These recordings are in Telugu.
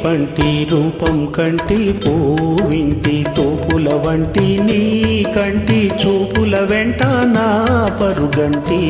పంటి రూపం కంటి పూవింటి తోపుల వంటి నీ కంటి చూపుల వెంట నా పరుగంటి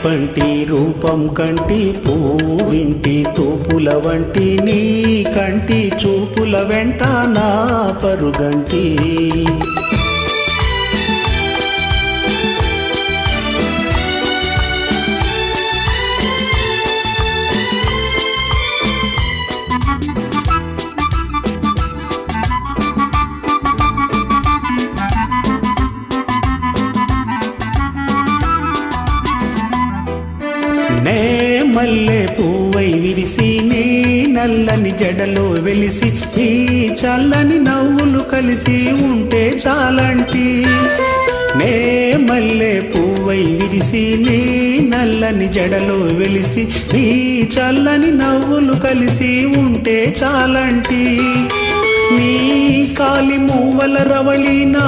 పంటి రూపం కంటి పూవింటి తోపుల వంటి నీ కంటి చూపుల వెంట నా పరుగంటి నే మల్లె పువ్వై విరిసి నీ నల్లని జడలో వెలిసి ఈ చల్లని నవ్వులు కలిసి ఉంటే చాలంటి నే మల్లె పువ్వై విరిసి నీ నల్లని జడలో వెలిసి ఈ చల్లని నవ్వులు కలిసి ఉంటే చాలంటి నీ కాలి మూవల రవళి నా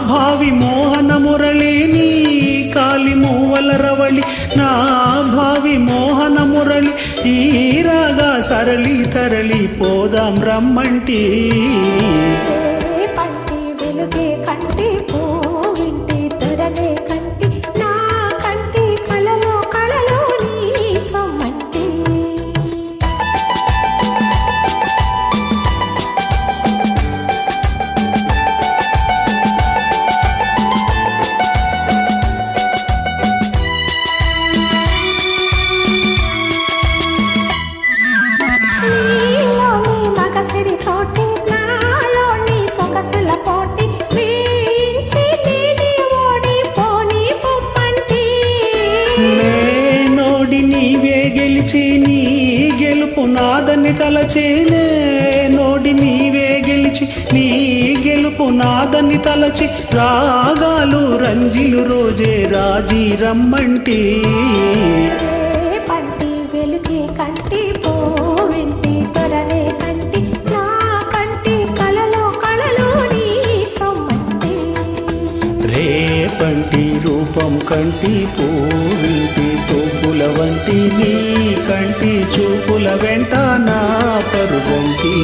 భావి మోహన మురళి నీ కాలి మూవల రవళి నా భావి మోహన మురళి ఈ రాగా సరళి తరలి పోదాం రమ్మంటి నీ గెలుపు నాదని తలచేనే నోడి నీవే గెలిచి నీ గెలుపు నాదని తలచి రాగాలు రంజిలు రోజే రాజీ రమ్మంటి పంటి వెలుగే కంటి పోవింటి తొరనే కంటి నా కంటి కలలో కలలో నీ సొమ్మంటి రే పంటి రూపం కంటి పూవింటి తోపుల వంటి నీ కంటి చూపుల వెంట నా పరుగంటి